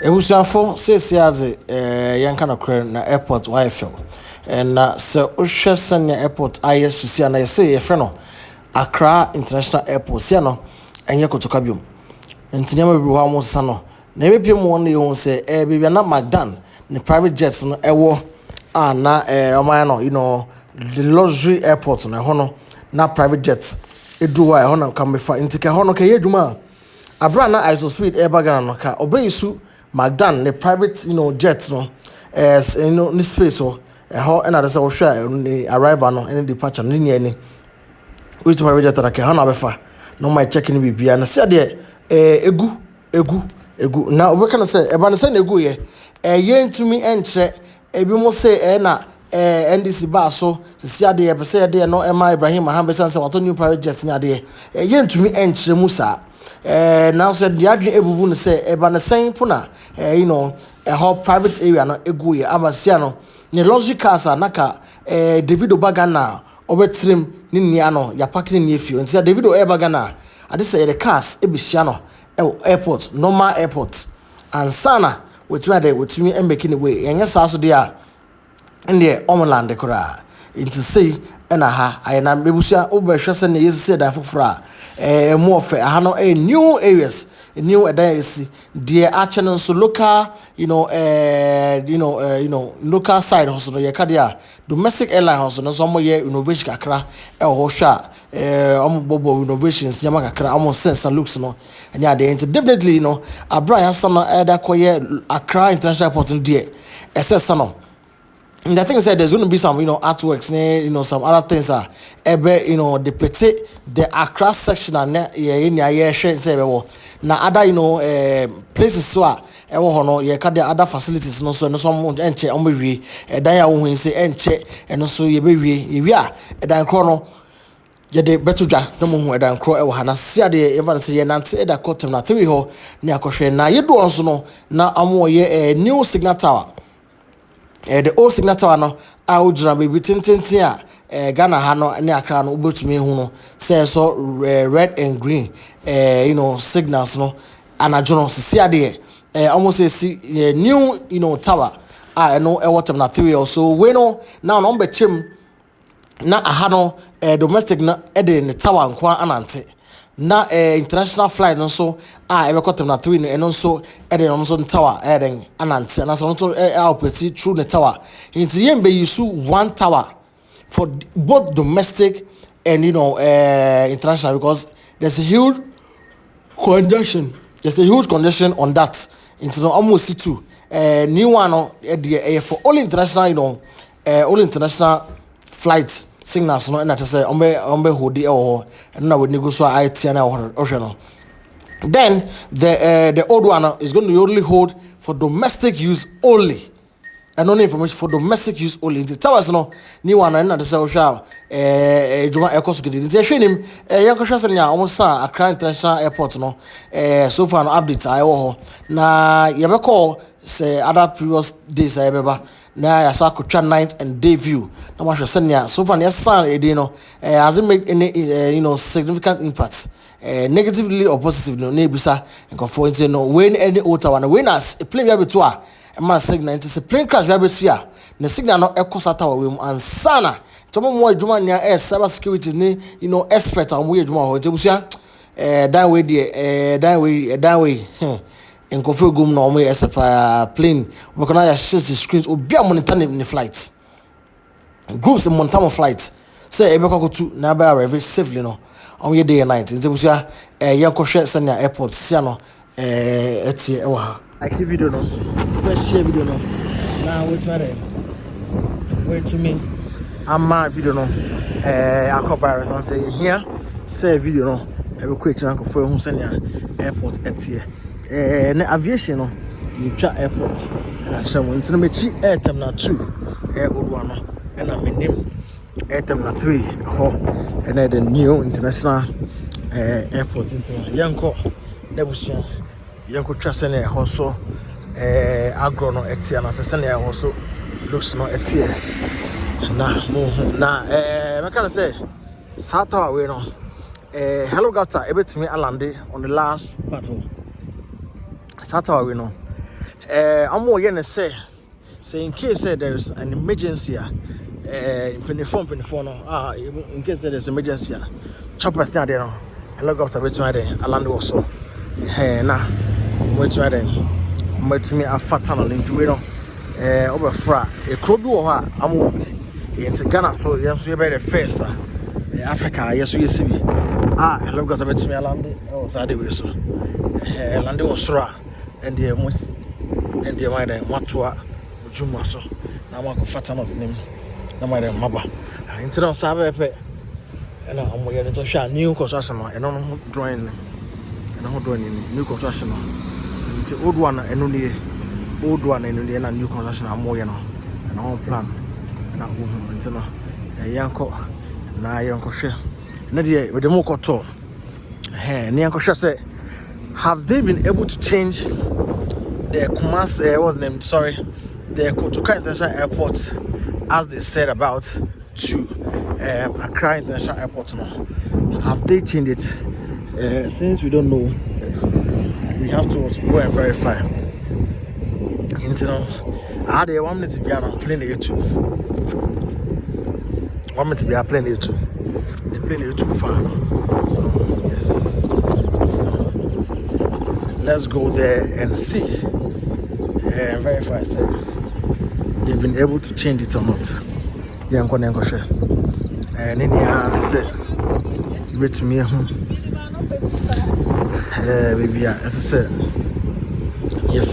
Ebusuafo sesiaze yanka no kre na airport YFL na se ohwe senya airport ISUC na yese yefre no Accra International Airport se no enye kotoka biom ntiyama bi ho amosa no na ebepie mu won ye se bibia na Magdan ne private jets no ewo na oman no the luxury airport no ho no na private jets edu ho ho na kam befa ntike ho no ka ye dwuma abra na iso speed airbagan no ka obeyisu Magdan the private jet no as ni space so how and say share ni arrival no any departure ni ni we to private jet na ke ha na befa no my checking bibia na say de egu na obeka na say e ba na say na egu ye ye ntumi enche ebi mo say na NDC ba so sisi ade ye pese de no Emma Ibrahim Mahambe say wato new private jet ni ade ye ntumi enche musa now said the adwin ebubu no say eba na sen puna a whole private area no egu ye amasia no ne luxury cars naka Davido Bagana obetrim ni nia no ya parking ni efio ntia Davido Bagana ade say the cars ebisia no airport normal airport and sana wetumi making way yenye sa so dia ende omland kora into say na ha ayena mebusia obehwe se na yesi da fofora more of no new areas new areas the actual so local local side also no ye kadia domestic airline also no so mo ye Renovation Accra ho hwa bobo renovations nyama kakra sense and looks no anya dey definitely Abraham sama da koye Accra International Airport there SS no. And the thing is that there's going to be some, artworks, some other things are, depict the Accra section and now other, places so you can the other facilities, so no some enche ombe daya who say enche and also ye be and then chrono. Yede betuja no mu edan kro e wo hana sia de even say ye nante e da kotem na 3 ho ne akohwe na yedo onso no na amo ye new signal tower. The old signal tower no awujira be tintintin Ghana ha no ne Accra no obetumi hu no say so red and green signals no anajo no sia de almost say new tower no e water na 3 also we no now no be chim na aha no domestic na e de ne tower nkwa anante na international flight no so e be kotem na 3 no so e de no so tower e den anante na so no operate through the tower into yembe use one tower for both domestic and international because there's a huge congestion on that into almost two new one for all international all international flights signals no na say ombe hodi and na we go so IT na no. Then the old one is going to only hold for domestic use only and only information for domestic use only. The towers no new one na say ohwa juma ekoso gidi nti ehwenim yanko hwase nya almost Accra International Airport no so far no update ayo ho na yebeko say other previous days ayebeba na ya sa kotwa night and day view na ma hwese nya so far yes has it made any significant impact negatively or positively na ebisa nko for it when any outer one when as a plane be to a man signal it is a plane crash be sia na signal no ekosa tower we and sana tomo mo adwuma nya cyber security ni expert am we adwuma ho tebusia that way en kofe gum na omo SF plane we can ya share the screens obi a monitor ni flight groups monitor on flight say e be kwakotu na ba arrive safely no on ye day and night tebusia yanko hwe senior airport sia no etie e wa I keep video no first share video no now wait to me ama video no akobare no say here say video no e be quick na kofo hu senior airport etie na aviation no yitwa airport na shamo ntina mechi terminal 2 odwa no na menim terminal 3 ho na the new international airport ntina yanko nebusia yanko trust na ho so agro no etia na sese na ho so looks no etia na mo na me can say sata we no hello gata ebetimi alande on the last part sata we no I'm more yen say in case there is an emergency in penifon no in case there is emergency chopper stand there no helicopter between there land also na between there metumi afata no nti we no obefra e krobi wo ha amo yenti Ghana so yenso ye be the first Africa yeso yesi bi helicopter betumi land o sade we so land was sura and the most and the my matoa ujuma so na ma ko fata no nim na my maba nti no sabe pe na amo ye to hwa new construction no eno no drawing eno ho drawing new construction no nti old one eno ne na new construction amo ye no eno ho plan na wo hu nti no yanko na yanko hwe na de we de mo koto ne yanko hwe say have they been able to change the Kumasi, what's the name? Sorry, the Kotoka International Airport, as they said about to Accra International Airport now? Have they changed it? Since we don't know, we have to go and verify. You know, I had 1 minute to be on plane YouTube. 1 minute to be on plane YouTube. To plane YouTube far. So yes, let's go there and see. Verify said they've been able to change it or not. Yeah, I'm going to share. And in here, said, wait to me home. Baby, as I said, yeah,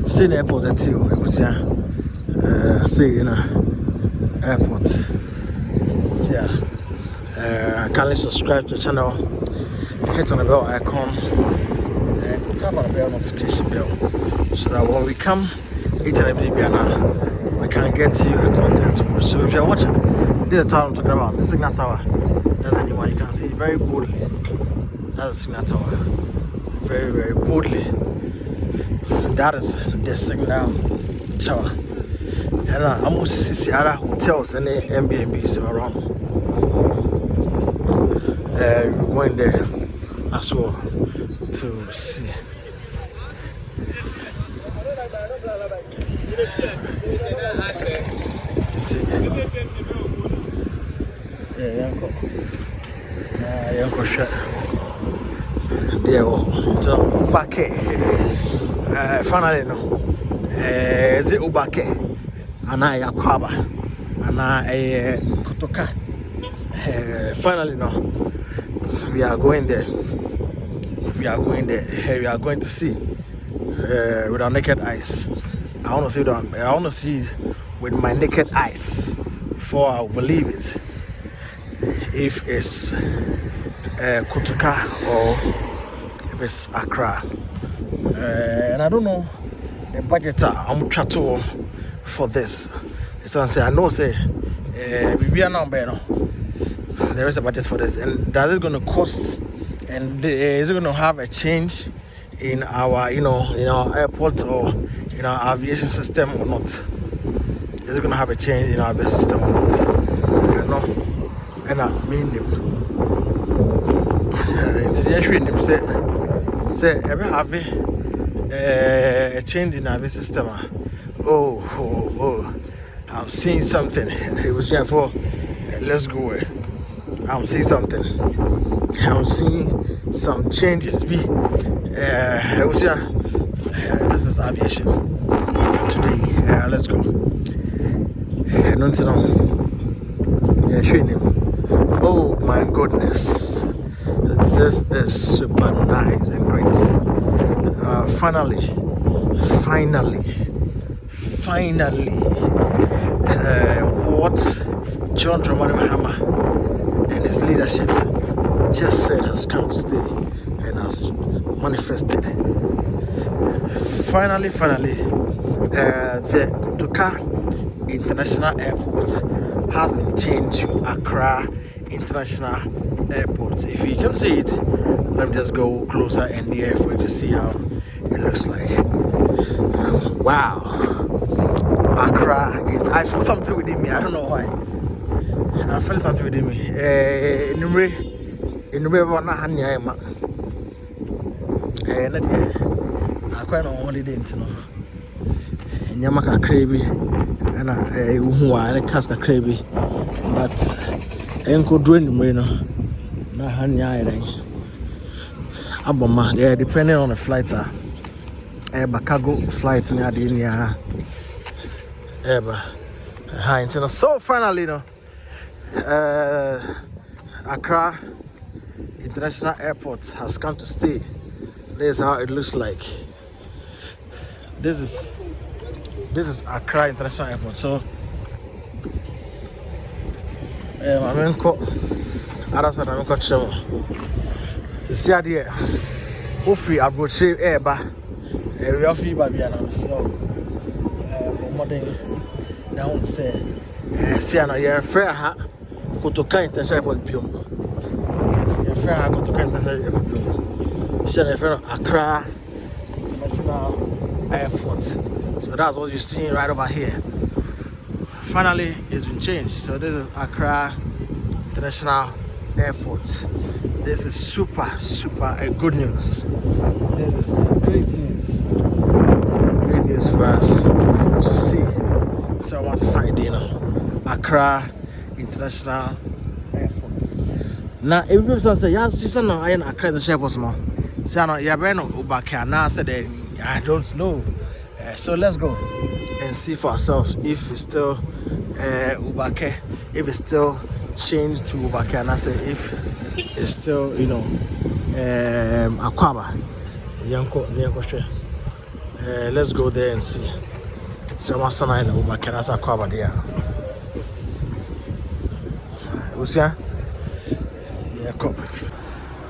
say the airport at you. It was say in a airport. Yeah, kindly subscribe to the channel, hit on the bell icon. Tap on the bell notification bell so that when we come each and every day we can get you a content. So if you're watching, this is the tower I'm talking about, the signal tower. That's the one you can see very boldly. That's the signal tower. Very, very boldly. That is the signal tower. And I almost see other hotels and Airbnbs around. We're going there as well to see. Yanko shot there so back finally no is it ubake ana yakwaba ana Kotoka finally no we are going there we are going to see with our naked eyes. I want to see it with my naked eyes before I believe it. If it's Kotoka or if it's Accra. And I don't know the budget I'm trying for this. So I know we are not no. There is a budget for this, and that is going to cost, and is it going to have a change in our in our airport or in our aviation system or not? Is it going to have a change in our aviation system or not? I don't know. And I mean say ever have a change in our system. Oh, I'm seeing something. It was here for let's go. I'm seeing something. I'm seeing some changes. It was here. This is aviation for today. Let's go. Yeah, showing him. Oh my goodness, this is super nice and great. Finally, what John Dramani Mahama and his leadership just said has come to stay and has manifested. Finally, the Kotoka International Airport has been changed to Accra International Airport. If you can see it, let me just go closer and near for you to see how it looks like. Wow, Accra. I feel something within me. I don't know why. I feel something within me. quite on holiday into no. And Yamaka crabby, and who are a cask of crabby, but Uncle Dwayne Marino, not honey island. Aboma, yeah, depending on the flight, cargo flights near the India, so finally, Accra International Airport has come to stay. This is how it looks like. This is Accra International Airport. So my main call other side I'm got trouble. You see here hopefully I will shave air back we are free by Biana. So modern now say see na your fair ha kutoka International Airport biom. Yes, fair ha kutoka International Airport biom. See na fair Accra International Airport. So that's what you're seeing right over here. Finally, it's been changed. So this is Accra International Airport. This is super good news. This is great news. Great news for us to see. So I want to say, Accra International Airport. Now, everybody say, yes, you know, I am Accra International Airport. No, say no, you better know Ubaka. Now I said, I don't know. So let's go and see for ourselves if it's still Ubake, if it's still changed to Ubake, and I say if it's still, Akwaba. Let's go there and see. So what's the name of Ubake? That's Akwaba there. Usia, yeah, come.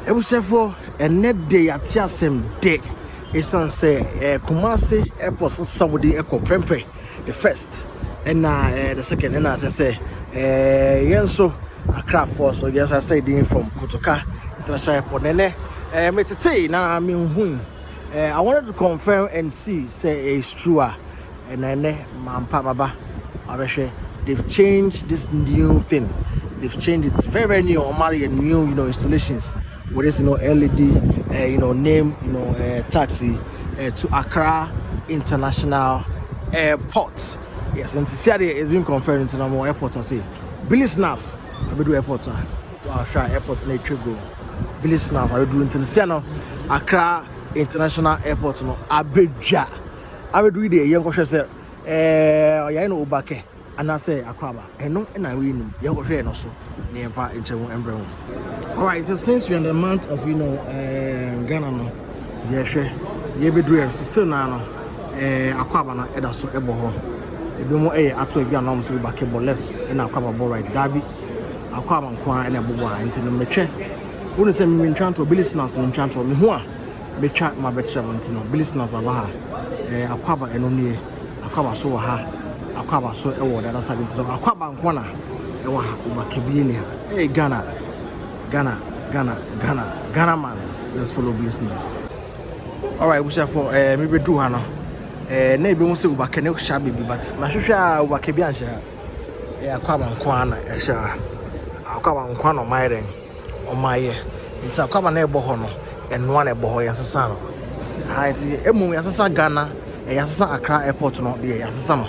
It was for a net day at the same day. It's on say Kumasi Airport for somebody echo Prempe the first and the second and as I say yes so Accra for so yes I say the from Kotoka International Airport and me say na I mean I wanted to confirm and see say it's true and then Mampa Baba Abeshe they've changed this new thing. They've changed it very new or new installations with this LED name taxi to Accra International Airport. Yes, and Saturday is being confirmed international airport. I say Billy Snaps I will do airport Accra airport in go Billy Snaps I will do international Accra International Airport no Abeja I will do the young question say Ubake and I say Akwaba and no and I win young no so nearby in alright, so since we're in the month of Ghana no yeah you be doing still now Akwaba na eda so ebo ebi mo ato ebi anam so back ball left and Akwaba ball right dabi Akwaba nkwa and ebo ball nti no metwe wonu se me ntwanto Billy Snaps me ntwanto me ho a betwa ma betwa nti no Billy Snaps baba ha Akwaba eno nie Akwaba so wa ha Akwaba so ewo da side nti no Akwaba nkwa na ewo ha Ubake bi ni ha Ghana mans. Let's follow business. Alright, we shall for maybe do Hana. Maybe we say Ubake no shabby, but Mashusha Ubake Biansha. Akwaba Kwana, Akwaba Kwano Myring on my year. It's Akwaba neighbor Hono and one ebo Yasasano. Haiti, Emu Yasasa Ghana, Yasasa Accra Airport, no, the Yasasama.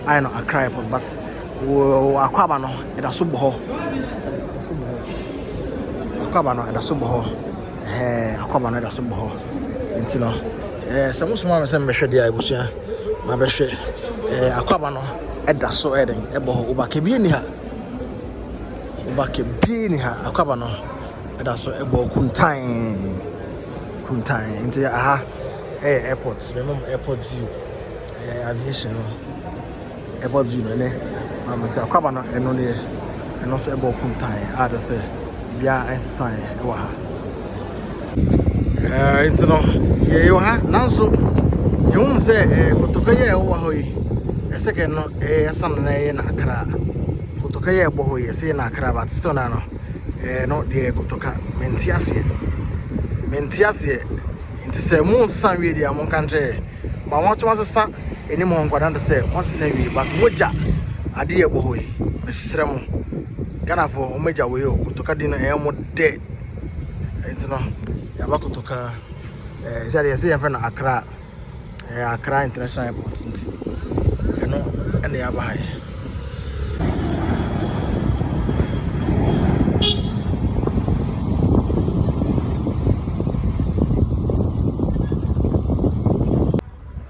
I know Accra Airport, but Akwaba no, it is Subo. Akwaba no eda so bo Akwaba no eda so bo nti no se musuma me se mbehwe dia ebusua ma behwe Akwaba no eda so eden ebo Ubake bi ni ha Akwaba no eda so ebo kuntan nti aha airport remember airport view aviation airport view no ne ma nti Akwaba no eno ne eno so ebo kuntan ada se bia exercise wa ha no ye ha nanso ye won se Kotoka ye wa ho yi second no esam na ye na Accra Kotoka ye bo ho yi se na Accra but still na no no de Kotoka mentiase nti se mu san wi dia mon kanje ba won to sa eni mo nkwadan de se won se wi but moja ade ye bo ho yi mesrɛ mo Ghana for Omeja we Kotoka di na emo de nti no ya ba Kotoka say ya friend Accra Accra International Airport nti eno ene ya bae.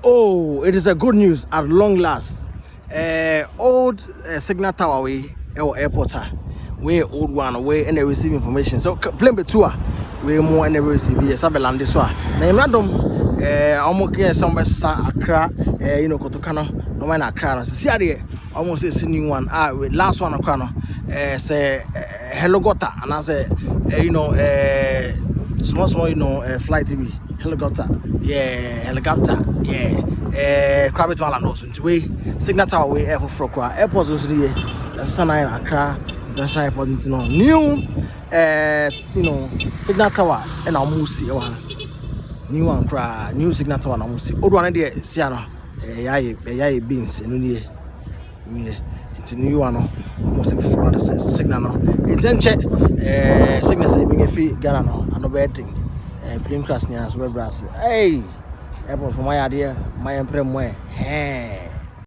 Oh, it is a good news at long last. Old signal tower we airport we old one we and they receive information. So plane be tour we more and they receive yes abeland this one. Na random almost get somewhere Accra Kotokano no man Accra no see there almost a new one with last one Accra no say helicopter and I say small flight TV helicopter helicopter Crabbit Island also way signal tower way air for airport also the Sana Accra International Airport new signal tower and almost new one cry new signal tower almost old one there see no beans no nie it's new one almost for the signal no then check signal say being a fee Ghana no no bad thing plane crash near as well brass hey airport for my idea my emperor